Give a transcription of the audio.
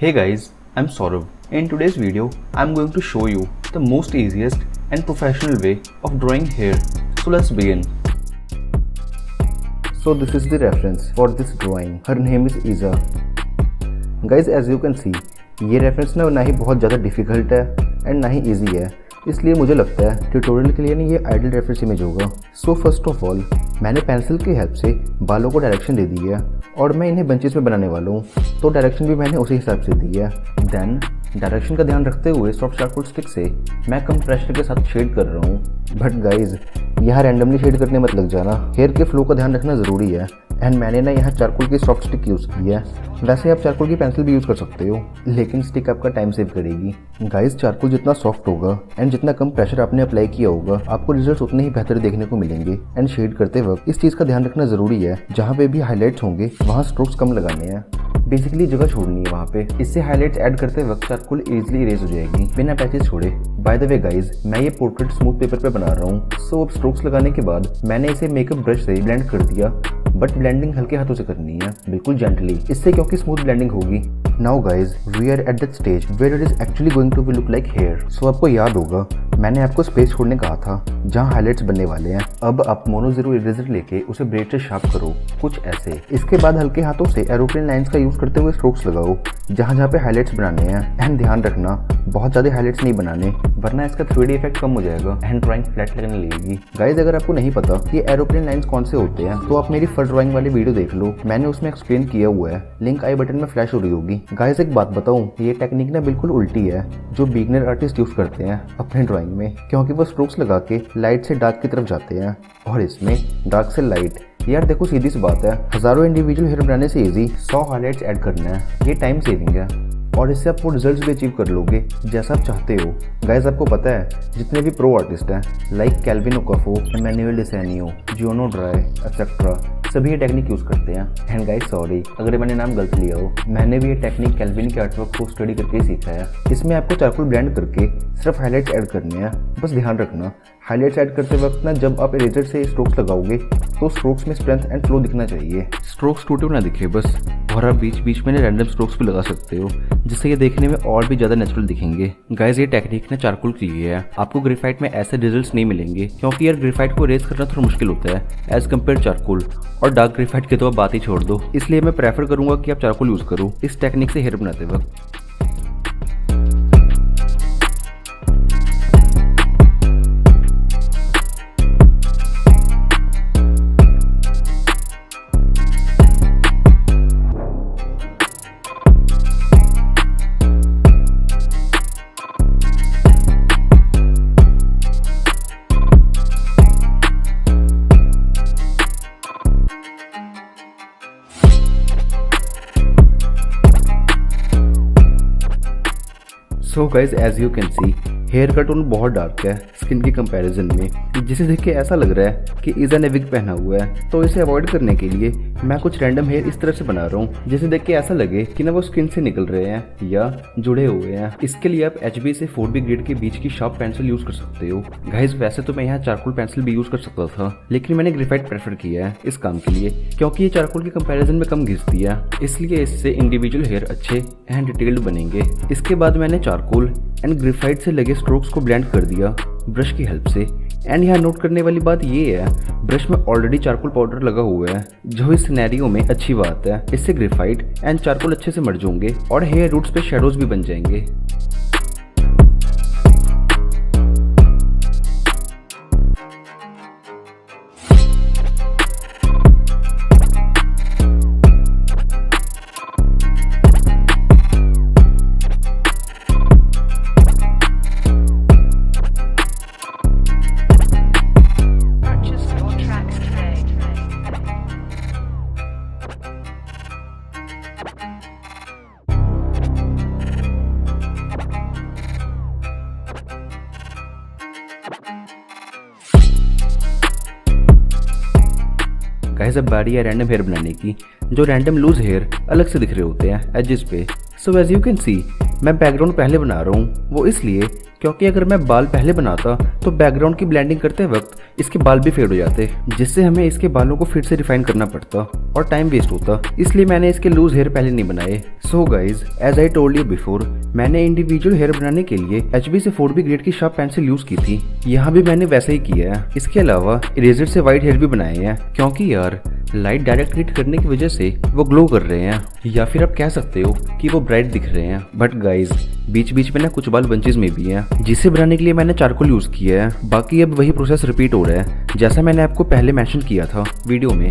Hey guys, I'm Sourav. In today's video, I'm going to show you the most easiest and professional way of drawing hair. So let's begin. So this is the reference for this drawing. Her name is Isa. Guys, as you can see, ये reference ना ही बहुत ज़्यादा difficult है and ना ही easy है, इसलिए मुझे लगता है ट्यूटोरियल के लिए ना ये आइडियल रेफरेंस इमेज होगा। सो फर्स्ट ऑफ ऑल मैंने पेंसिल की हेल्प से बालों को डायरेक्शन दे दी है और मैं इन्हें बंचेस में बनाने वाला हूँ, तो डायरेक्शन भी मैंने उसी हिसाब से दी है। देन डायरेक्शन का ध्यान रखते हुए सॉफ्ट चारकोल स्टिक से मैं कम प्रेशर के साथ शेड कर रहा हूँ। बट गाइज, यहाँ रैंडमली शेड करने मत लग जाना, हेयर के फ्लो का ध्यान रखना ज़रूरी है। एंड मैंने ना यहाँ चारकोल की सॉफ्ट स्टिक यूज़ की है। वैसे आप चारकोल की पेंसिल भी यूज़ कर सकते हो, लेकिन स्टिक आपका टाइम सेव करेगी। गाइस, चारकोल जितना सॉफ्ट होगा एंड जितना कम प्रेशर आपने अप्लाई किया होगा, आपको रिजल्ट्स उतने ही बेहतर देखने को मिलेंगे। एंड शेड करते वक्त इस चीज़ का ध्यान रखना ज़रूरी है, जहाँ पे भी हाईलाइट्स होंगे वहाँ स्ट्रोक्स कम लगाने हैं, बेसिकली जगह छोड़नी है वहाँ पे। इससे हाईलाइट्स ऐड करते वक्त चारकोल इजीली इरेज हो जाएगी बिना पैचेस छोड़े। बाय द वे गाइज, मैं ये पोर्ट्रेट स्मूथ पेपर पे बना रहा हूँ। सो अब स्ट्रोक्स लगाने के बाद मैंने इसे मेकअप ब्रश से ब्लेंड कर दिया, बट ब्लेंडिंग हल्के हाथों से करनी है, बिल्कुल जेंटली, इससे क्योंकि स्मूथ ब्लेंडिंग होगी। Now guys, we are at that stage where it is actually going to be look like here. So आपको याद होगा मैंने आपको स्पेस छोड़ने कहा था जहाँ हाईलाइट्स बनने वाले हैं। अब आप मोनो जीरो इरेजर लेके उसे ब्लेड से शार्प करो, कुछ ऐसे। इसके बाद हल्के हाथों से एरोप्लेन लाइंस का यूज करते हुए स्ट्रोक्स लगाओ जहाँ जहाँ पे हाईलाइट्स बनाने हैं। एंड ध्यान रखना, बहुत ज़्यादा हाईलाइट्स नहीं बनाने, वरना इसका 3D इफेक्ट कम हो जाएगा एंड ड्राइंग फ्लैट लगने लगेगी। गाइज, अगर आपको नहीं पता कि एरोप्लेन लाइंस कौन से होते हैं, तो आप मेरी फर्स्ट ड्राइंग वाली वीडियो देख लो, मैंने उसमें एक्सप्लेन किया हुआ है, लिंक आई बटन में फ्लैश हो रही होगी। गाइज, एक बात बताऊं, ये टेक्निक ना बिल्कुल उल्टी है जो बिगनर आर्टिस्ट यूज करते हैं अपने ड्राइंग में, क्योंकि वो स्ट्रोक्स लगा के लाइट से डार्क की तरफ जाते हैं और इसमें डार्क से लाइट। यार देखो, सीधी सी बात है, हजारों इंडिविजुअल हेयर बनाने से इजी 100 हाईलाइट्स ऐड करना है। ये टाइम सेविंग है और इससे आप वो रिजल्ट्स भी अचीव कर लोगे जैसा आप चाहते हो। गाइस, आपको पता है जितने भी प्रो आर्टिस्ट हैं लाइक कैल्विन ओकाफो, एमेनुअल डिसेनियो, जोनो ड्राई एक्सेट्रा, सभी ये टेक्निक यूज़ करते हैं। एंड गाइस, सॉरी अगर मैंने नाम गलत लिया हो, मैंने भी ये टेक्निक कैल्विन के आर्टवर्क को स्टडी करके सीखा है। इसमें आपको चारकोल ब्लेंड करके सिर्फ हाईलाइट्स ऐड करने हैं। बस ध्यान रखना, हाईलाइट्स ऐड करते वक्त ना जब आप इरेजर से स्ट्रोक्स लगाओगे तो स्ट्रोक्स में स्ट्रेंथ एंड फ्लो दिखना चाहिए, स्ट्रोक्स टूटे ना दिखे बस। और आप बीच बीच में रैंडम स्ट्रोक्स भी लगा सकते हो, जिससे ये देखने में और भी ज़्यादा नेचुरल दिखेंगे। गाइस, ये टेक्निक ना चारकोल की है, आपको ग्रेफाइट में ऐसे रिजल्ट्स नहीं मिलेंगे, क्योंकि यार ग्रेफाइट को रेज करना थोड़ा मुश्किल होता है एज कम्पेयर चारकोल। और डार्क ग्रेफाइट की तो आप बात ही छोड़ दो, इसलिए मैं प्रेफर करूंगा कि आप चारकोल यूज़ करो इस टेक्निक से हेयर बनाते वक्त। So guys, as you can see, hair का टोन बहुत डार्क है स्किन के कंपैरिजन में, जिसे देख के ऐसा लग रहा है कि ईजा ने विग पहना हुआ है। तो इसे अवॉइड करने के लिए मैं कुछ रैंडम हेयर इस तरह से बना रहा हूँ जिसे देख के ऐसा लगे कि ना वो स्किन से निकल रहे हैं या जुड़े हुए हैं। इसके लिए आप HB से 4B ग्रेड के बीच की शार्प पेंसिल यूज कर सकते हो। गाइज, वैसे तो मैं यहाँ चारकोल पेंसिल भी यूज कर सकता था, लेकिन मैंने ग्रेफाइट प्रेफर किया है इस काम के लिए, क्योंकि ये चारकोल के कंपैरिजन में कम घिसती है, इसलिए इससे इंडिविजुअल हेयर अच्छे एंड डिटेल्ड बनेंगे। इसके बाद मैंने चारकोल एंड ग्रेफाइट से लगे स्ट्रोक्स को ब्लेंड कर दिया ब्रश की हेल्प से। एंड यहाँ नोट करने वाली बात ये है, ब्रश में ऑलरेडी चारकोल पाउडर लगा हुआ है, जो इस सिनेरियो में अच्छी बात है। इससे ग्रेफाइट एंड चारकोल अच्छे से मर्ज होंगे और हेयर रूट्स पे शेडोज भी बन जाएंगे। गाइस, अब बारी है रैंडम हेयर बनाने की, जो रैंडम लूज हेयर अलग से दिख रहे होते हैं एजेस पे। So as you can see, मैं बैकग्राउंड पहले बना रहा हूँ, वो इसलिए क्योंकि अगर मैं बाल पहले बनाता तो बैकग्राउंड की ब्लेंडिंग करते वक्त इसके बाल भी फेड हो जाते, जिससे हमें इसके बालों को फिर से रिफाइन करना पड़ता और टाइम वेस्ट होता। इसलिए मैंने इसके लूज हेयर पहले नहीं बनाए। So guys, as I told you before, मैंने इंडिविजुअल हेयर बनाने के लिए HB से 4B ग्रेड की शार्प पेंसिल यूज की थी। यहाँ भी मैंने वैसा ही किया है। इसके अलावा इरेजर से व्हाइट हेयर भी बनाए हैं, क्योंकि यार लाइट डायरेक्ट हिट करने की वजह से वो ग्लो कर रहे हैं, या फिर आप कह सकते हो कि वो ब्राइट दिख रहे हैं। बट गाइज, बीच बीच में ना कुछ बाल बंचेस में भी हैं, जिसे बनाने के लिए मैंने चारकोल यूज किया है। बाकी अब वही प्रोसेस रिपीट हो रहा है जैसा मैंने आपको पहले मेंशन किया था वीडियो में।